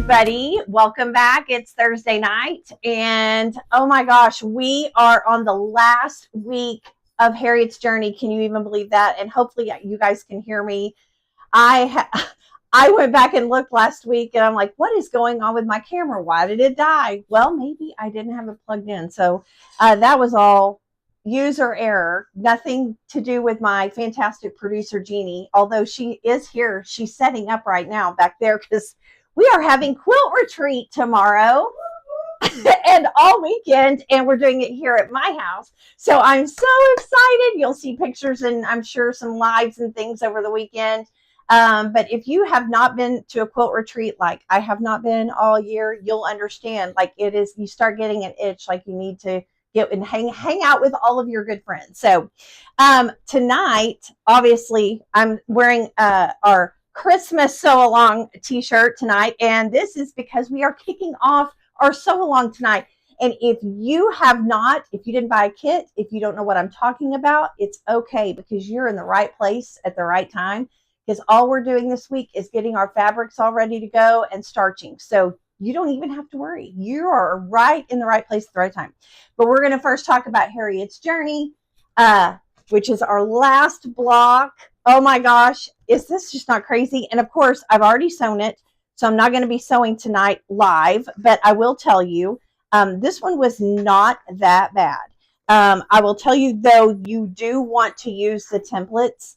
everybody. Welcome back. It's Thursday night, and oh my gosh, we are on the last week of Harriet's journey. Can you even believe that? And hopefully you guys can hear me. I went back and looked last week, and I'm like, what is going on with my camera? Why did it die? Well, maybe I didn't have it plugged in. So that was all user error. Nothing to do with my fantastic producer, Jeannie, although she is here. She's setting up right now back there because we are having quilt retreat tomorrow and all weekend, and we're doing it here at my house. So I'm so excited. You'll see pictures and I'm sure some lives and things over the weekend. But if you have not been to a quilt retreat like I have not been all year, you'll understand. Like, it is, you start getting an itch, like you need to get and hang out with all of your good friends. So tonight, obviously, I'm wearing our Christmas sew along t-shirt tonight, and this is because we are kicking off our sew along tonight. And if you didn't buy a kit, if you don't know what I'm talking about, it's okay, because you're in the right place at the right time, because all we're doing this week is getting our fabrics all ready to go and starching. So you don't even have to worry. You are right in the right place at the right time. But we're going to first talk about Harriet's journey, which is our last block. Oh my gosh, is this just not crazy? And of course, I've already sewn it, so I'm not going to be sewing tonight live, but I will tell you, this one was not that bad. I will tell you, though, you do want to use the templates.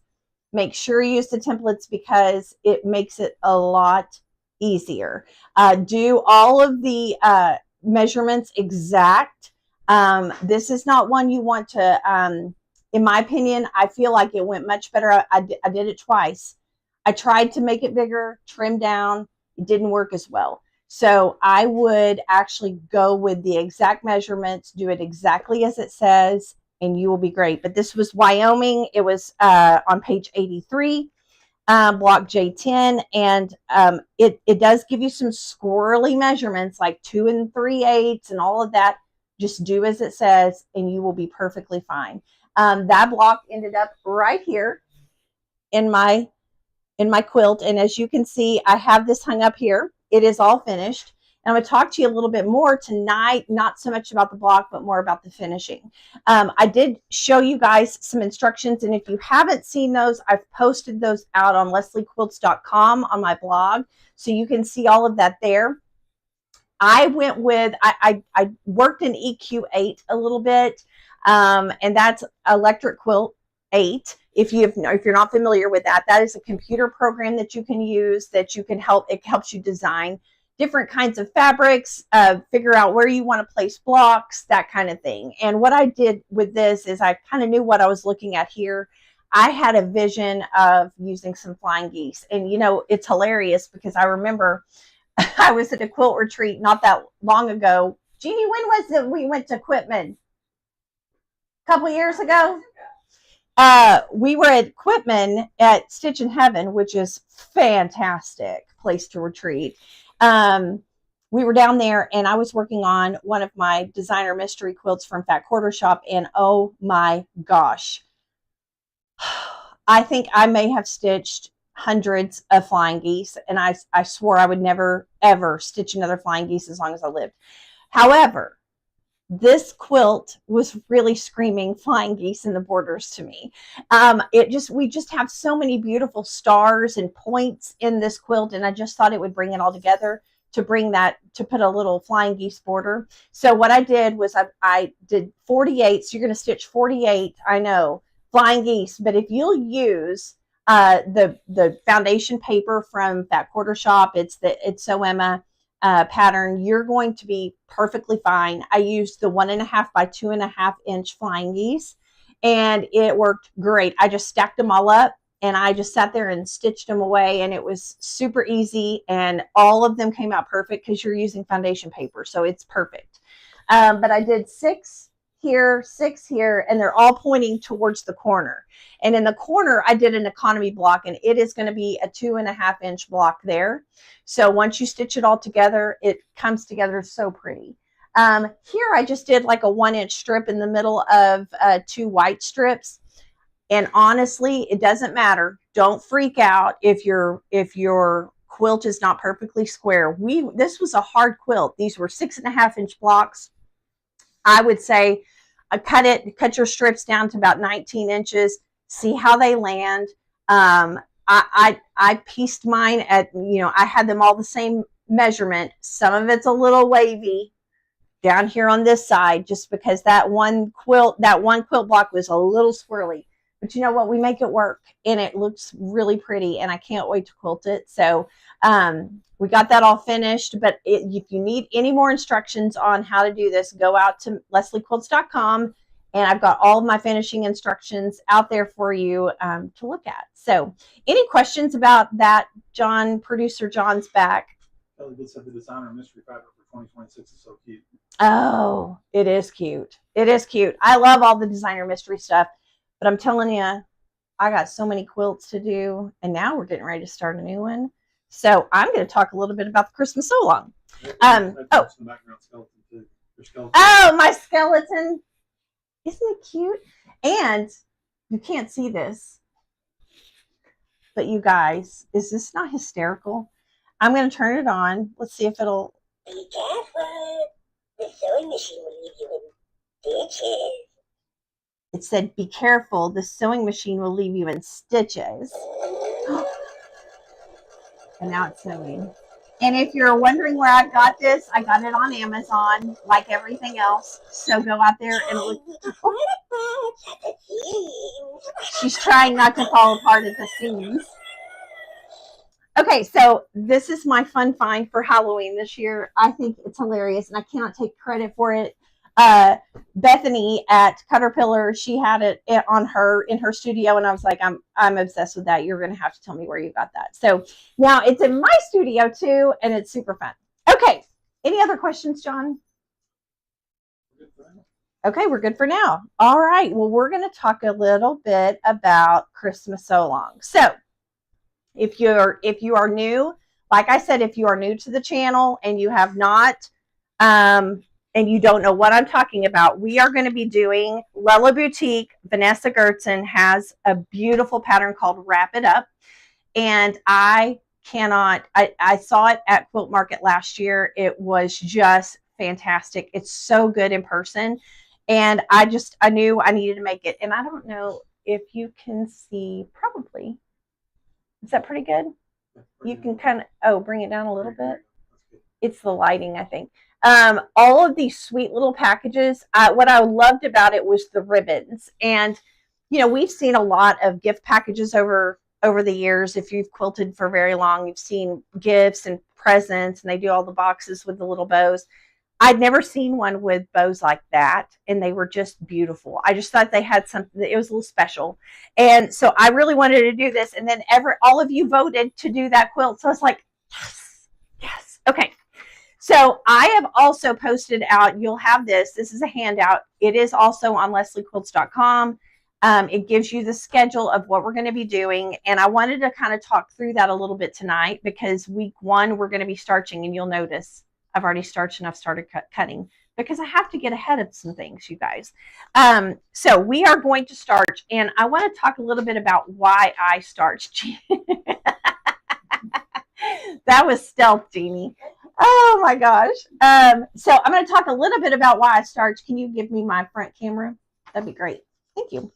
Make sure you use the templates because it makes it a lot easier. Do all of the measurements exact. This is not one you want to... in my opinion, I feel like it went much better. I did it twice. I tried to make it bigger, trim down. It didn't work as well. So I would actually go with the exact measurements, do it exactly as it says, and you will be great. But this was Wyoming. It was on page 83, block J10. And it does give you some squirrely measurements like 2 3/8 and all of that. Just do as it says, and you will be perfectly fine. That block ended up right here in my quilt. And as you can see, I have this hung up here. It is all finished. And I'm going to talk to you a little bit more tonight, not so much about the block, but more about the finishing. I did show you guys some instructions. And if you haven't seen those, I've posted those out on lesliequilts.com on my blog. So you can see all of that there. I went with, I worked in EQ8 a little bit. And that's Electric Quilt 8. If you're not familiar with that, that is a computer program that you can use, that you can it helps you design different kinds of fabrics, figure out where you want to place blocks, that kind of thing. And what I did with this is I kind of knew what I was looking at here. I had a vision of using some flying geese. And, you know, it's hilarious because I remember I was at a quilt retreat not that long ago. Jeannie, when was it we went to Quitman? Couple years ago, we were at Quitman at Stitch in Heaven, which is fantastic place to retreat. We were down there, and I was working on one of my designer mystery quilts from Fat Quarter Shop, and oh my gosh, I think I may have stitched hundreds of flying geese, and I swore I would never ever stitch another flying geese as long as I lived. However, this quilt was really screaming flying geese in the borders to me. We just have so many beautiful stars and points in this quilt, and I just thought it would bring it all together to put a little flying geese border. So what I did was I did 48. So you're going to stitch 48. I know, flying geese, but if you'll use the foundation paper from Fat Quarter Shop, it's So Emma pattern, you're going to be perfectly fine. I used the 1.5 by 2.5 inch flying geese, and it worked great. I just stacked them all up, and I just sat there and stitched them away, and it was super easy, and all of them came out perfect because you're using foundation paper, so it's perfect. But I did 6 here, 6 here, and they're all pointing towards the corner. And in the corner, I did an economy block, and it is going to be a 2.5 inch block there. So once you stitch it all together, it comes together so pretty. Here I just did like a 1 inch strip in the middle of 2 white strips. And honestly, it doesn't matter. Don't freak out if your quilt is not perfectly square. This was a hard quilt. These were 6.5-inch blocks. I would say cut your strips down to about 19 inches, see how they land. I pieced mine at, I had them all the same measurement. Some of it's a little wavy down here on this side, just because that one quilt block was a little swirly. But you know what? We make it work, and it looks really pretty, and I can't wait to quilt it. So we got that all finished. But if you need any more instructions on how to do this, go out to lesliequilts.com, and I've got all of my finishing instructions out there for you to look at. So any questions about that? John, producer John's back. Kelly did say the designer mystery fabric for 2026 is so cute. Oh, it is cute. It is cute. I love all the designer mystery stuff, but I'm telling you, I got so many quilts to do, and now we're getting ready to start a new one. So I'm going to talk a little bit about the Christmas sew along. Oh, my skeleton. Isn't it cute? And you can't see this, but you guys, is this not hysterical? I'm going to turn it on. Let's see if it'll. Be careful. The sewing machine will leave you in stitches. It said, be careful. The sewing machine will leave you in stitches. And now it's sewing. And if you're wondering where I got this, I got it on Amazon, like everything else. So go out there and look. She's trying not to fall apart at the seams. Okay, so this is my fun find for Halloween this year. I think it's hilarious, and I cannot take credit for it. Bethany at Caterpillar, she had it in her studio, and I was like, I'm obsessed with that. You're going to have to tell me where you got that. So now it's in my studio too, and it's super fun. Okay, any other questions, John? Okay, we're good for now. All right, well, we're going to talk a little bit about Christmas sew along. So if you are new, like I said, if you are new to the channel and you have not, and you don't know what I'm talking about, we are going to be doing Lella Boutique. Vanessa Gertzen has a beautiful pattern called Wrap It Up. And I saw it at Quilt Market last year. It was just fantastic. It's so good in person. And I knew I needed to make it. And I don't know if you can see, probably. Is that pretty good? You can kind of, bring it down a little bit. It's the lighting, I think. All of these sweet little packages. What I loved about it was the ribbons. And, we've seen a lot of gift packages over the years. If you've quilted for very long, you've seen gifts and presents, and they do all the boxes with the little bows. I'd never seen one with bows like that, and they were just beautiful. I just thought they had something that it was a little special. And so I really wanted to do this, and then all of you voted to do that quilt. So I was like, yes. Okay. So I have also posted out, you'll have this. This is a handout. It is also on lesliequilts.com. It gives you the schedule of what we're going to be doing. And I wanted to kind of talk through that a little bit tonight, because week 1, we're going to be starching, and you'll notice I've already starched and I've started cutting, because I have to get ahead of some things, you guys. So we are going to starch, and I want to talk a little bit about why I starch. That was stealth, Jeannie. Oh my gosh. So I'm going to talk a little bit about why I starch. Can you give me my front camera? That'd be great. Thank you.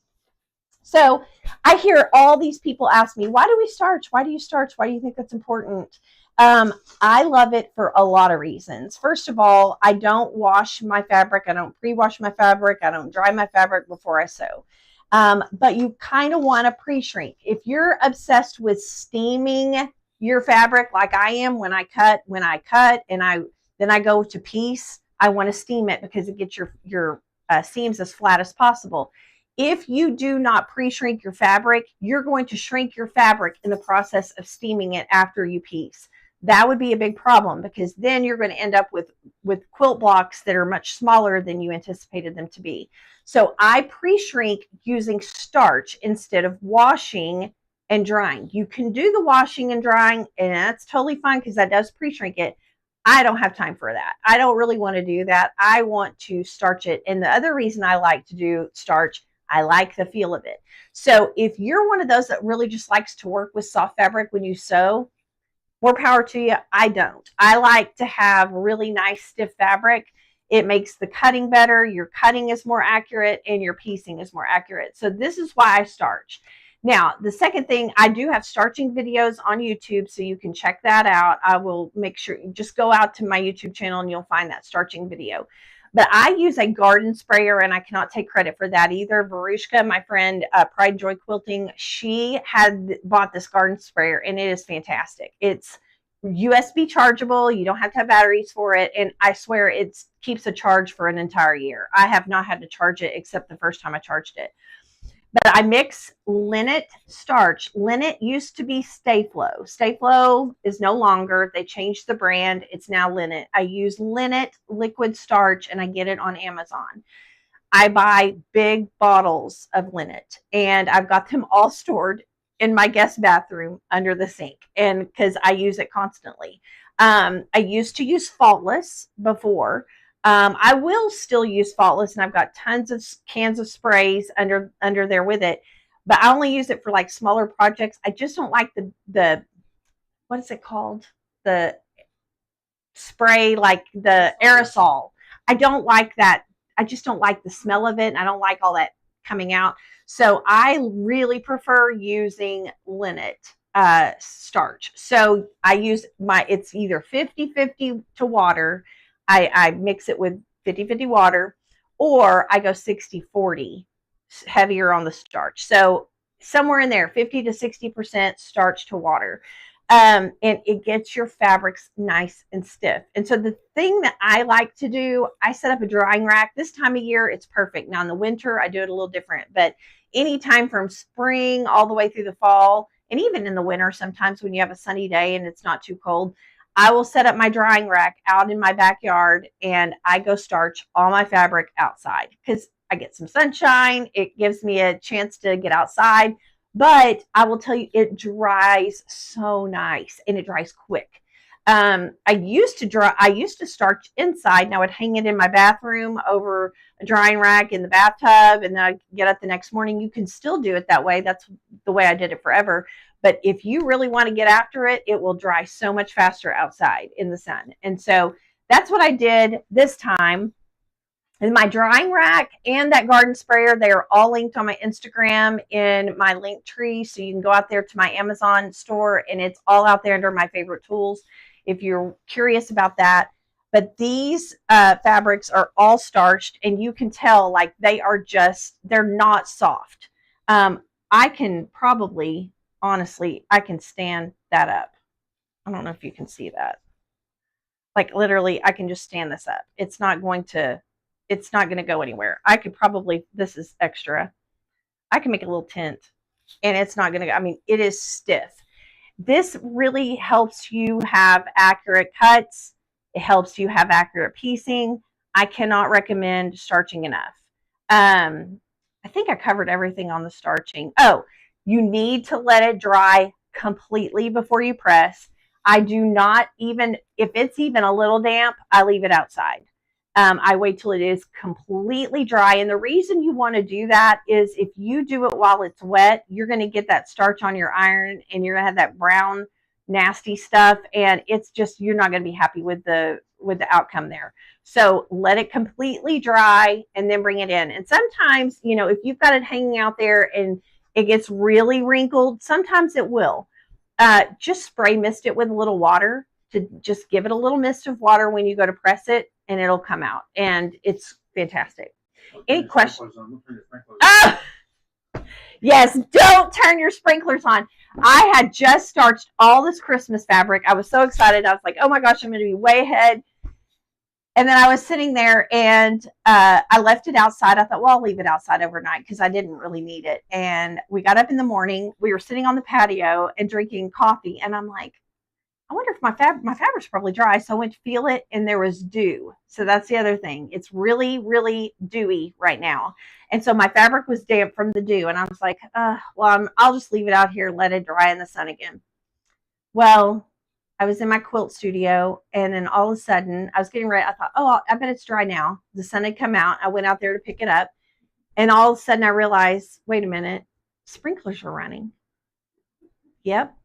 So I hear all these people ask me, why do we starch? Why do you starch? Why do you think that's important? I love it for a lot of reasons. First of all, I don't wash my fabric. I don't pre-wash my fabric. I don't dry my fabric before I sew. But you kind of want to pre-shrink. If you're obsessed with steaming your fabric like I am, when I cut and then I go to piece, I want to steam it because it gets your seams as flat as possible. If you do not pre-shrink your fabric, you're going to shrink your fabric in the process of steaming it after you piece. That would be a big problem, because then you're going to end up with quilt blocks that are much smaller than you anticipated them to be. So I pre-shrink using starch instead of washing and drying. You can do the washing and drying, and that's totally fine, because that does pre-shrink it. I don't have time for that. I don't really want to do that. I want to starch it. And the other reason I like to do starch, I like the feel of it. So if you're one of those that really just likes to work with soft fabric when you sew, More power to you. I don't. I like to have really nice stiff fabric. It makes the cutting better. Your cutting is more accurate and your piecing is more accurate. So this is why I starch. Now, the second thing, I do have starching videos on YouTube, so you can check that out. I will make sure you just go out to my YouTube channel and you'll find that starching video. But I use a garden sprayer, and I cannot take credit for that either. Varushka, my friend, Pride Joy Quilting, she had bought this garden sprayer, and it is fantastic. It's USB chargeable. You don't have to have batteries for it, and I swear it keeps a charge for an entire year. I have not had to charge it except the first time I charged it. But I mix Linnet starch. Linnet used to be Stayflow. Stayflow is no longer. They changed the brand. It's now Linnet. I use Linnet liquid starch, and I get it on Amazon. I buy big bottles of Linnet, and I've got them all stored in my guest bathroom under the sink, and because I use it constantly. I used to use Faultless before. I will still use Faultless, and I've got tons of cans of sprays under there with it, but I only use it for like smaller projects. I just don't like the what is it called? The spray, like the aerosol. I don't like that. I just don't like the smell of it, and I don't like all that coming out. So I really prefer using Linnet starch. So I use it's either 50-50 to water. I mix it with 50-50 water, or I go 60-40 heavier on the starch. So somewhere in there, 50 to 60% starch to water. And it gets your fabrics nice and stiff. And so the thing that I like to do, I set up a drying rack. This time of year, it's perfect. Now in the winter, I do it a little different, but anytime from spring all the way through the fall, and even in the winter, sometimes when you have a sunny day and it's not too cold, I will set up my drying rack out in my backyard, and I go starch all my fabric outside because I get some sunshine. It gives me a chance to get outside. But I will tell you, it dries so nice, and it dries quick. I used to starch inside, and I would hang it in my bathroom over a drying rack in the bathtub, and then I'd get up the next morning. You can still do it that way. That's the way I did it forever. But if you really want to get after it, it will dry so much faster outside in the sun. And so that's what I did this time. And my drying rack and that garden sprayer, they are all linked on my Instagram in my link tree. So you can go out there to my Amazon store, and it's all out there under my favorite tools if you're curious about that. But these fabrics are all starched, and you can tell like they're not soft. I can probably, honestly, I can stand that up. I don't know if you can see that. Like literally, I can just stand this up. It's not going to go anywhere. I could probably, this is extra. I can make a little tent, and it's not going to go. I mean, it is stiff. This really helps you have accurate cuts. It helps you have accurate piecing. I cannot recommend starching enough. I think I covered everything on the starching. Oh, you need to let it dry completely before you press. I do not even, if it's even a little damp, I leave it outside. I wait till it is completely dry. And the reason you want to do that is if you do it while it's wet, you're going to get that starch on your iron, and you're going to have that brown, nasty stuff. And it's just, you're not going to be happy with the outcome there. So let it completely dry and then bring it in. And sometimes, if you've got it hanging out there and it gets really wrinkled, sometimes it will. Just spray mist it with a little water, to just give it a little mist of water when you go to press it, and it'll come out, and it's fantastic. Any questions? Oh, yes, don't turn your sprinklers on. I had just starched all this Christmas fabric. I was so excited. I was like, oh my gosh, I'm going to be way ahead. And then I was sitting there, and I left it outside. I thought, well, I'll leave it outside overnight because I didn't really need it. And we got up in the morning. We were sitting on the patio and drinking coffee, and I'm like, I wonder if my fabric's probably dry. So I went to feel it, and there was dew. So that's the other thing. It's really, really dewy right now. And so my fabric was damp from the dew. And I was like, I'll just leave it out here and let it dry in the sun again. Well, I was in my quilt studio, and then all of a sudden I was getting ready. I thought, oh, I bet it's dry now. The sun had come out. I went out there to pick it up. And all of a sudden I realized, wait a minute, sprinklers are running. Yep.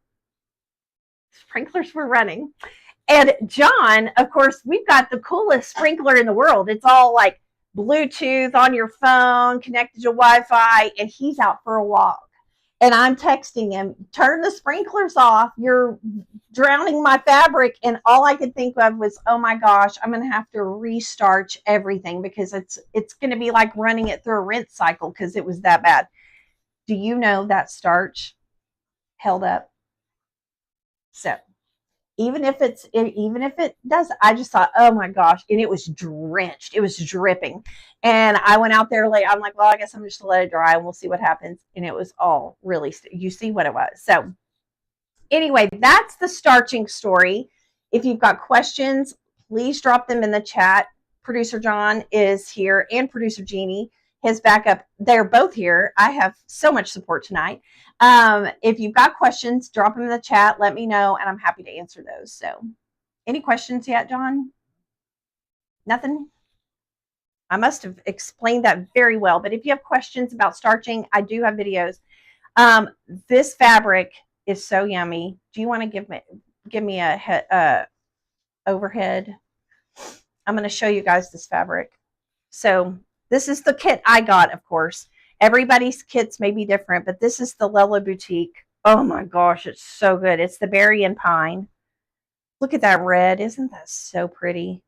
sprinklers were running. And John, of course, we've got the coolest sprinkler in the world. It's all like Bluetooth on your phone, connected to Wi-Fi, and he's out for a walk. And I'm texting him, turn the sprinklers off. You're drowning my fabric. And all I could think of was, oh my gosh, I'm going to have to restarch everything because it's going to be like running it through a rinse cycle because it was that bad. Do you know that starch held up? So even if it does, I just thought, oh my gosh, and it was drenched, it was dripping. And I went out there late. I'm like, well, I guess I'm just gonna let it dry and we'll see what happens. And it was all really, you see what it was. So anyway, that's the starching story. If you've got questions, please drop them in the chat. Producer John is here and producer Jeannie, his backup. They're both here. I have so much support tonight. If you've got questions, drop them in the chat. Let me know, and I'm happy to answer those. So, any questions yet, John? Nothing? I must have explained that very well. But if you have questions about starching, I do have videos. This fabric is so yummy. Do you want to give me a overhead? I'm going to show you guys this fabric. So this is the kit I got, of course. Everybody's kits may be different, but this is the Lella Boutique. Oh my gosh, it's so good. It's the berry and pine. Look at that red. Isn't that so pretty?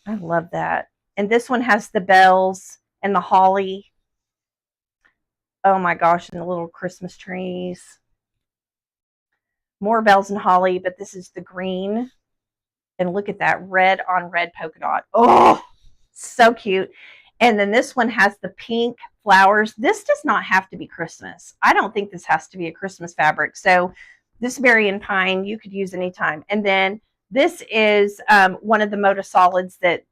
I love that. And this one has the bells and the holly. Oh my gosh, and the little Christmas trees. More bells and holly, but this is the green. And look at that red on red polka dot. Oh, so cute. And then this one has the pink flowers. This does not have to be Christmas. I don't think this has to be a Christmas fabric. So this berry and pine, you could use anytime. And then this is one of the Moda solids that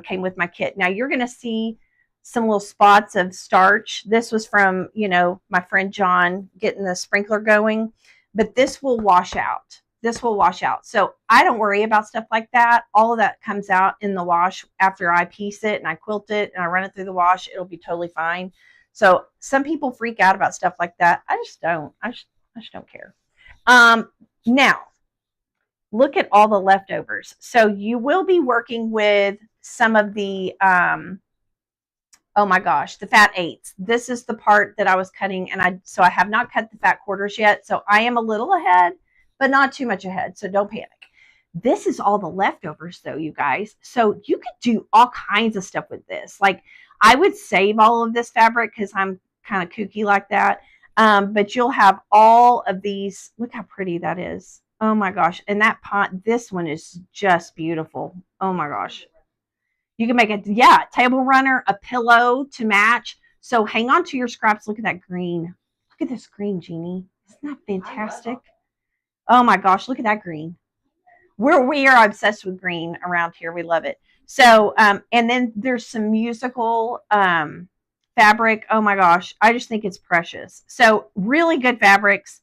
came with my kit. Now you're going to see some little spots of starch. This was from, my friend John getting the sprinkler going. But this will wash out. This will wash out. So I don't worry about stuff like that. All of that comes out in the wash after I piece it and I quilt it and I run it through the wash. It'll be totally fine. So some people freak out about stuff like that. I just don't. I just don't care. Now, look at all the leftovers. So you will be working with some of the, oh my gosh, the fat eighths. This is the part that I was cutting, and I have not cut the fat quarters yet. So I am a little ahead, but not too much ahead, so don't panic. This is all the leftovers, though, you guys. So you could do all kinds of stuff with this. Like, I would save all of this fabric because I'm kind of kooky like that. But you'll have all of these. Look how pretty that is. Oh, my gosh. And that pot, this one is just beautiful. Oh, my gosh. You can make a, table runner, a pillow to match. So hang on to your scraps. Look at that green. Look at this green, Jeannie. Isn't that fantastic? Oh my gosh, look at that green. We are obsessed with green around here. We love it. So, and then there's some musical fabric. Oh my gosh, I just think it's precious. So really good fabrics.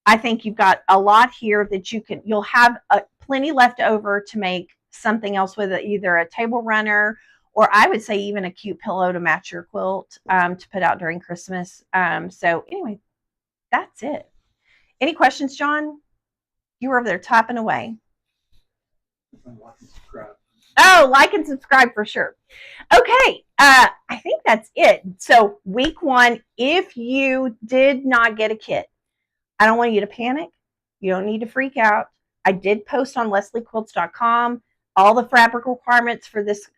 I think you've got a lot here that you'll have plenty left over to make something else with it, either a table runner or I would say even a cute pillow to match your quilt to put out during Christmas. So anyway, that's it. Any questions, John? You were over there typing away. Oh, like and subscribe for sure. Okay, I think that's it. So week 1, if you did not get a kit, I don't want you to panic. You don't need to freak out. I did post on lesliequilts.com all the fabric requirements for this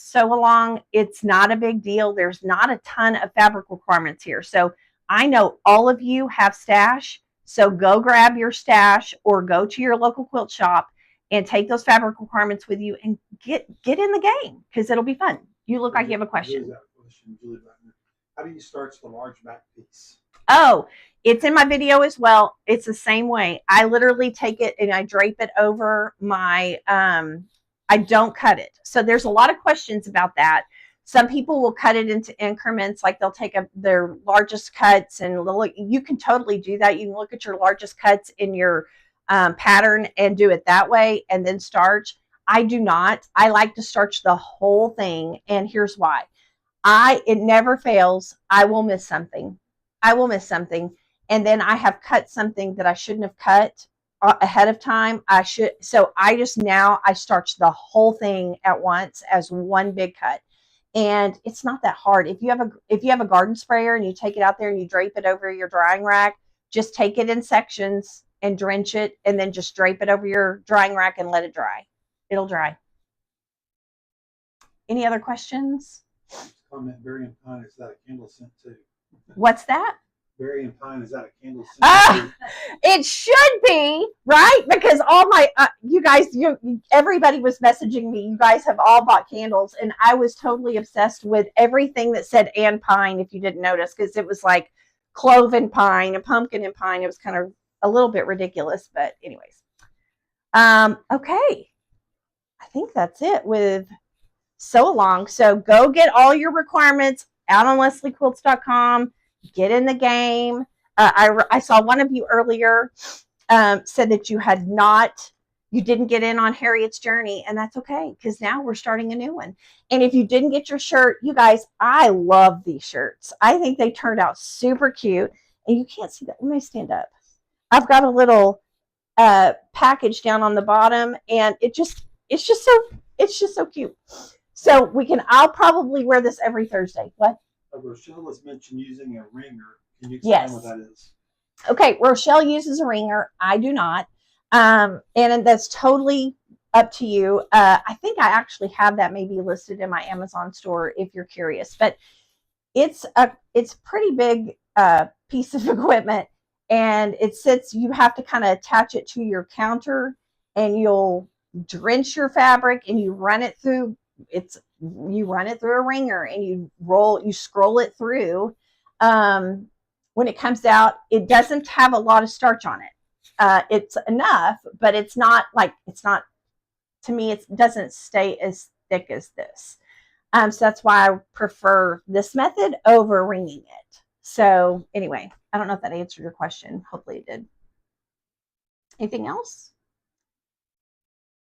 sew along. It's not a big deal. There's not a ton of fabric requirements here. So I know all of you have stash. So go grab your stash or go to your local quilt shop and take those fabric requirements with you and get in the game because it'll be fun. You look like you have a question. How do you starch the large back piece? Oh, it's in my video as well. It's the same way. I literally take it and I drape it over my, I don't cut it. So there's a lot of questions about that. Some people will cut it into increments, like they'll take their largest cuts and you can totally do that. You can look at your largest cuts in your pattern and do it that way and then starch. I do not. I like to starch the whole thing, and here's why. It never fails. I will miss something. And then I have cut something that I shouldn't have cut ahead of time. I should. So I just now I starch the whole thing at once as one big cut, and it's not that hard. If you have a garden sprayer and you take it out there and you drape it over your drying rack, just take it in sections and drench it, and then just drape it over your drying rack and let it dry. It'll dry. Any other questions? Comment, berry and pine, is that a candle scent too? What's that? Berry and pine, is that a candle scent Ah, too? it should be, right? Because all my, you guys, everybody was messaging me. You guys have all bought candles, and I was totally obsessed with everything that said and pine, if you didn't notice, because it was like clove and pine and pumpkin and pine. It was kind of a little bit ridiculous, but anyways. Okay. I think that's it with sew along. So go get all your requirements out on lesliequilts.com. Get in the game. I saw one of you earlier said that you didn't get in on Harriet's journey, and that's okay, because now we're starting a new one. And if you didn't get your shirt, you guys, I love these shirts. I think they turned out super cute, and you can't see that. Let me stand up. I've got a little package down on the bottom, and it's just so cute. So I'll probably wear this every Thursday. What? Rochelle has mentioned using a ringer. Can you explain Yes. what that is? Okay, Rochelle uses a ringer. I do not. And that's totally up to you. I think I actually have that maybe listed in my Amazon store if you're curious. But it's pretty big piece of equipment, and you have to kind of attach it to your counter, and you'll drench your fabric, and you run it through a ringer, and you scroll it through. When it comes out, it doesn't have a lot of starch on it. It's enough, but to me, it doesn't stay as thick as this. So that's why I prefer this method over ringing it. So anyway, I don't know if that answered your question. Hopefully it did. Anything else?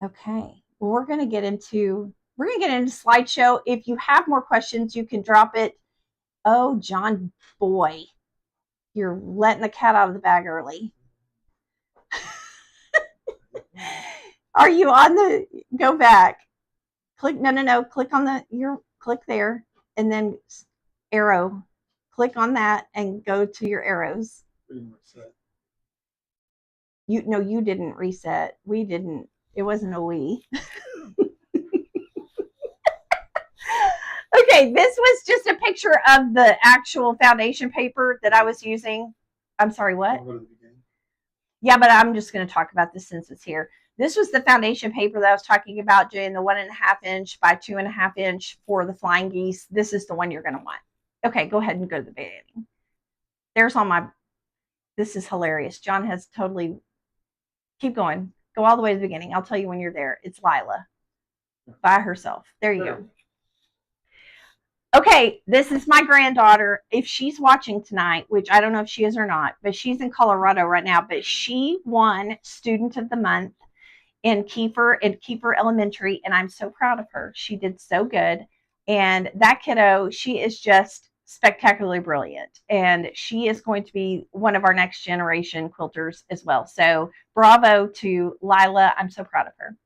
Okay. Well, we're going to get into slideshow. If you have more questions, you can drop it. Oh, John Boy, you're letting the cat out of the bag early. Are you on the, go back. Click, no. Click on click there, and then arrow. Click on that and go to your arrows. You didn't reset. We didn't. It wasn't a we. Okay, this was just a picture of the actual foundation paper that I was using. I'm sorry, what? Yeah, but I'm just going to talk about this since it's here. This was the foundation paper that I was talking about, doing the 1.5 inch by 2.5 inch for the flying geese. This is the one you're going to want. Okay, go ahead and go to the beginning. This is hilarious. John has totally, keep going. Go all the way to the beginning. I'll tell you when you're there. It's Lila by herself. There you go. Okay, this is my granddaughter. If she's watching tonight, which I don't know if she is or not, but she's in Colorado right now, but she won Student of the Month in Kiefer Elementary, and I'm so proud of her. She did so good. And that kiddo, she is just spectacularly brilliant, and she is going to be one of our next generation quilters as well. So bravo to Lila. I'm so proud of her.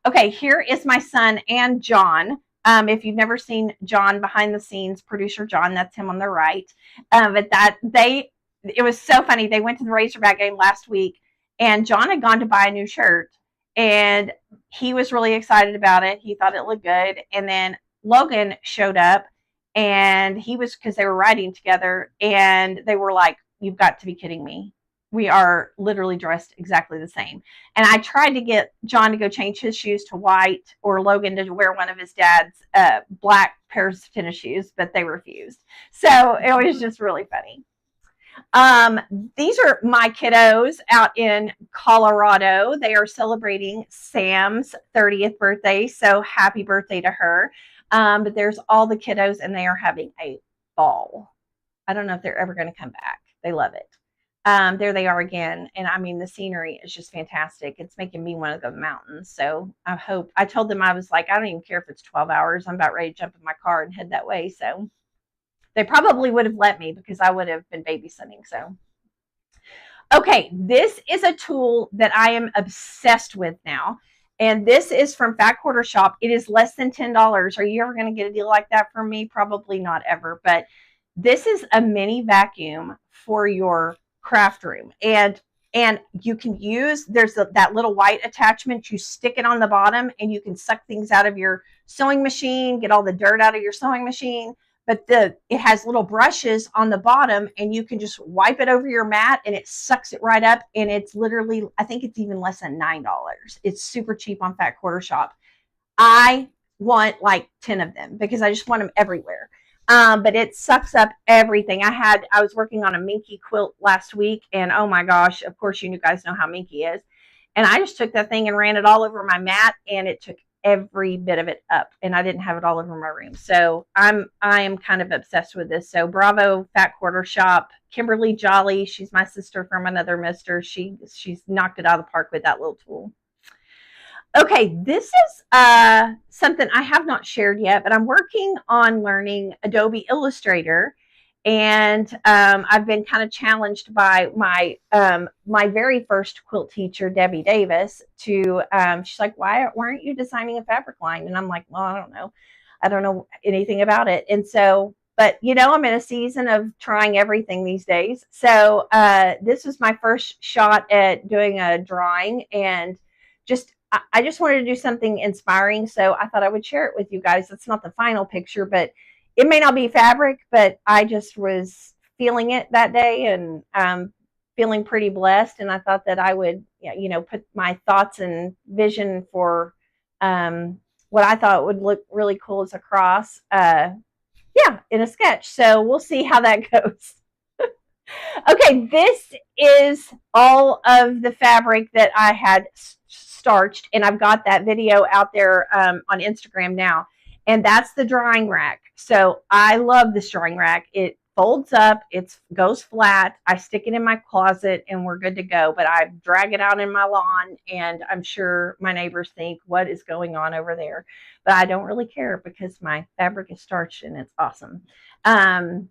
Okay, here is my son and John. If you've never seen John behind the scenes, producer John, that's him on the right. It was so funny. They went to the Razorback game last week, and John had gone to buy a new shirt, and he was really excited about it. He thought it looked good. And then Logan showed up, and because they were riding together, and they were like, "You've got to be kidding me. We are literally dressed exactly the same." And I tried to get John to go change his shoes to white, or Logan to wear one of his dad's black pairs of tennis shoes, but they refused. So it was just really funny. These are my kiddos out in Colorado. They are celebrating Sam's 30th birthday. So happy birthday to her. But there's all the kiddos, and they are having a ball. I don't know if they're ever going to come back. They love it. There they are again. And I mean, the scenery is just fantastic. It's making me want to go to the mountains. So I told them, I was like, I don't even care if it's 12 hours. I'm about ready to jump in my car and head that way. So they probably would have let me, because I would have been babysitting. So, Okay, this is a tool that I am obsessed with now. And this is from Fat Quarter Shop. It is less than $10. Are you ever going to get a deal like that from me? Probably not ever. But this is a mini vacuum for your craft room. And you can use, that little white attachment. You stick it on the bottom and you can suck things out of your sewing machine, get all the dirt out of your sewing machine. But it has little brushes on the bottom and you can just wipe it over your mat and it sucks it right up. And it's literally, I think it's even less than $9. It's super cheap on Fat Quarter Shop. I want like 10 of them because I just want them everywhere. But it sucks up everything. I was working on a Minky quilt last week, and oh my gosh, of course you guys know how Minky is. And I just took that thing and ran it all over my mat, and it took every bit of it up, and I didn't have it all over my room. So I am kind of obsessed with this. So bravo, Fat Quarter Shop. Kimberly Jolly, she's my sister from another mister. She's knocked it out of the park with that little tool. Okay, this is something I have not shared yet, but I'm working on learning Adobe Illustrator, and I've been kind of challenged by my very first quilt teacher, Debbie Davis. She's like, why aren't you designing a fabric line? And I'm like, well, I don't know anything about it. And so, but I'm in a season of trying everything these days. So this was my first shot at doing a drawing, and I just wanted to do something inspiring, so I thought I would share it with you guys. It's not the final picture, but it may not be fabric, but I just was feeling it that day and feeling pretty blessed, and I thought that I would, put my thoughts and vision for what I thought would look really cool as a cross, in a sketch. So we'll see how that goes. Okay, this is all of the fabric that I had starched, and I've got that video out there on Instagram now, and that's the drying rack. So I love this drying rack. It folds up, it goes flat. I stick it in my closet and we're good to go, but I drag it out in my lawn, and I'm sure my neighbors think, what is going on over there? But I don't really care because my fabric is starched and it's awesome. I've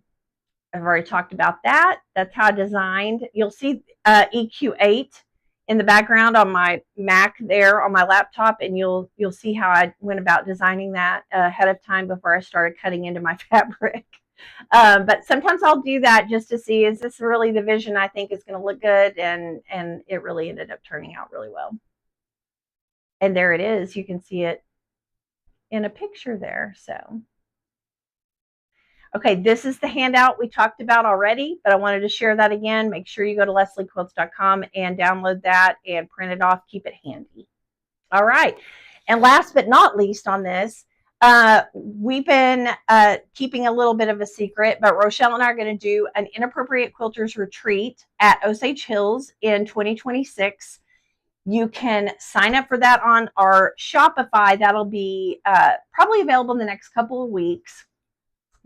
already talked about that. That's how I designed. You'll see EQ8 in the background on my Mac there on my laptop, and you'll see how I went about designing that ahead of time before I started cutting into my fabric. But sometimes I'll do that just to see, is this really the vision I think is going to look good? And it really ended up turning out really well. And there it is. You can see it in a picture there. So. Okay, this is the handout we talked about already, but I wanted to share that again. Make sure you go to lesliequilts.com and download that and print it off. Keep it handy. All right, and last but not least on this, we've been keeping a little bit of a secret, but Rochelle and I are going to do an Inappropriate Quilters Retreat at Osage Hills in 2026. You can sign up for that on our Shopify. That'll be probably available in the next couple of weeks.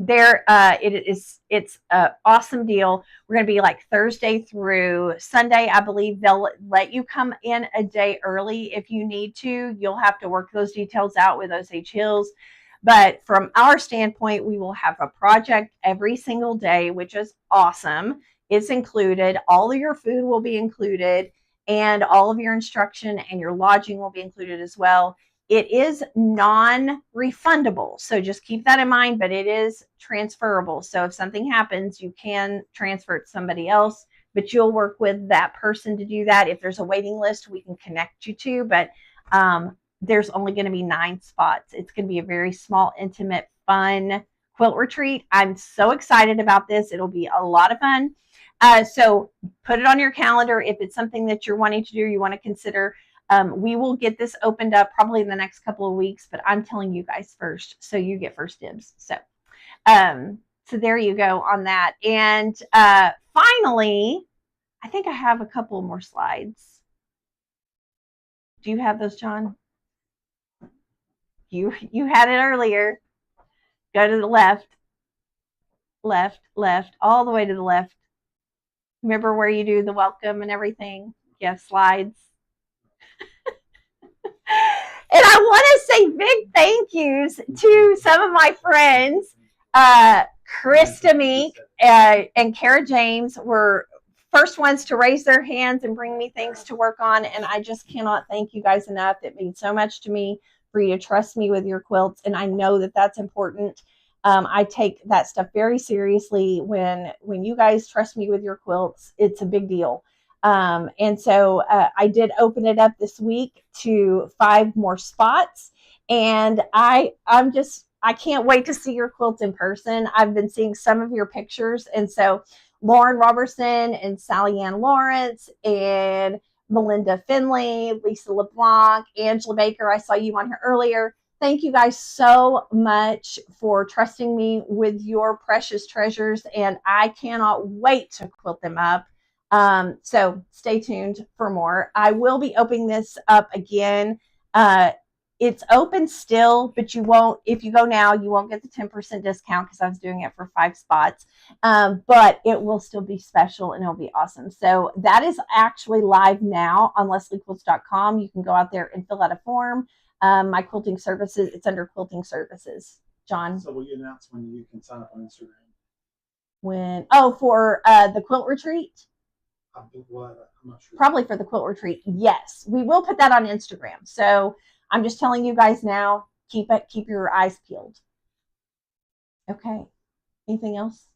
It's an awesome deal. We're going to be like Thursday through Sunday. I believe they'll let you come in a day early if you need to. You'll have to work those details out with Osage Hills. But from our standpoint, we will have a project every single day, which is awesome. It's included. All of your food will be included, and all of your instruction and your lodging will be included as well. It is non-refundable, so just keep that in mind, but it is transferable. So if something happens, you can transfer it to somebody else, but you'll work with that person to do that. If there's a waiting list, we can connect you to, but there's only going to be 9 spots. It's going to be a very small, intimate, fun quilt retreat. I'm so excited about this. It'll be a lot of fun. So put it on your calendar. If it's something that you're wanting to do, you want to consider, we will get this opened up probably in the next couple of weeks, but I'm telling you guys first, so you get first dibs. So there you go on that. And finally, I think I have a couple more slides. Do you have those, John? You had it earlier. Go to the left, all the way to the left. Remember where you do the welcome and everything? Yes, slides. And I want to say big thank yous to some of my friends. Krista Meek and Kara James were first ones to raise their hands and bring me things to work on. And I just cannot thank you guys enough. It means so much to me for you to trust me with your quilts. And I know that that's important. I take that stuff very seriously. When you guys trust me with your quilts, it's a big deal. And so I did open it up this week to 5 more spots. And I can't wait to see your quilts in person. I've been seeing some of your pictures. And so Lauren Robertson and Sally Ann Lawrence and Melinda Finley, Lisa LeBlanc, Angela Baker, I saw you on here earlier. Thank you guys so much for trusting me with your precious treasures, and I cannot wait to quilt them up. So stay tuned for more. I will be opening this up again. It's open still, but you won't, if you go now, you won't get the 10% discount because I was doing it for 5 spots. But it will still be special and it'll be awesome. So that is actually live now on lesliequilts.com. You can go out there and fill out a form. My quilting services, it's under quilting services. John. So will you announce when you can sign up on Instagram? For the quilt retreat? I'm not sure. Probably for the quilt retreat. Yes, we will put that on Instagram. So I'm just telling you guys now, keep your eyes peeled. Okay. Anything else?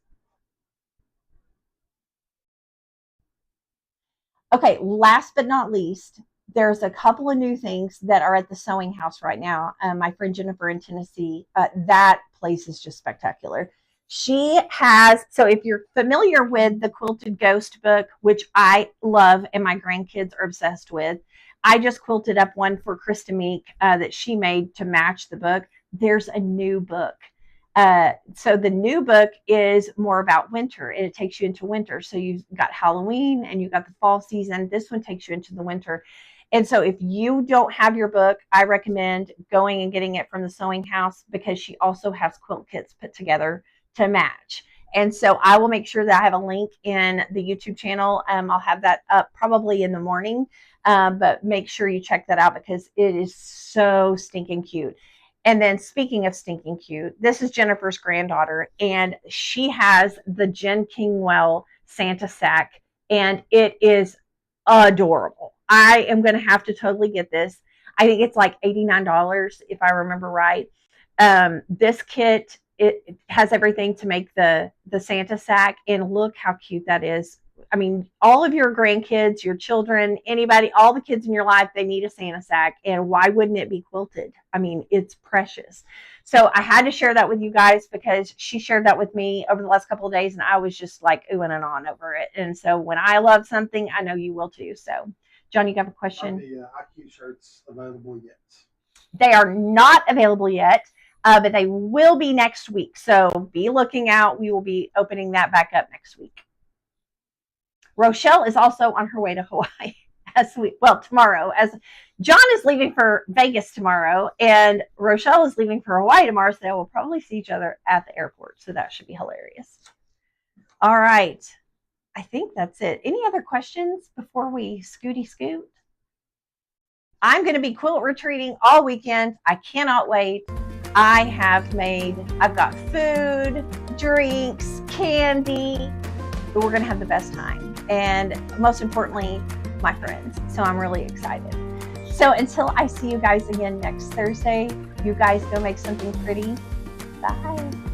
Okay, last but not least, there's a couple of new things that are at the sewing house right now. My friend Jennifer in Tennessee, that place is just spectacular. She has, so if you're familiar with the Quilted Ghost book, which I love and my grandkids are obsessed with, I just quilted up one for Krista Meek that she made to match the book. There's a new book. So the new book is more about winter, and it takes you into winter. So you've got Halloween and you've got the fall season. This one takes you into the winter. And so if you don't have your book, I recommend going and getting it from the sewing house because she also has quilt kits put together to match. And so I will make sure that I have a link in the YouTube channel. I'll have that up probably in the morning, but make sure you check that out because it is so stinking cute. And then speaking of stinking cute, this is Jennifer's granddaughter, and she has the Jen Kingwell Santa sack, and it is adorable. I am going to have to totally get this. I think it's like $89 if I remember right. This kit, it has everything to make the Santa sack, and look how cute that is. I mean, all of your grandkids, your children, anybody, all the kids in your life, they need a Santa sack. And why wouldn't it be quilted? I mean, it's precious. So I had to share that with you guys because she shared that with me over the last couple of days. And I was just like oohing and on over it. And so when I love something, I know you will too. So John, you have a question? Are the IQ shirts available yet? They are not available yet. But they will be next week. So be looking out. We will be opening that back up next week. Rochelle is also on her way to Hawaii tomorrow, as John is leaving for Vegas tomorrow and Rochelle is leaving for Hawaii tomorrow. So they will probably see each other at the airport. So that should be hilarious. All right. I think that's it. Any other questions before we scooty scoot? I'm going to be quilt retreating all weekend. I cannot wait. I've got food, drinks, candy. We're going to have the best time. And most importantly, my friends. So I'm really excited. So until I see you guys again next Thursday, you guys go make something pretty. Bye.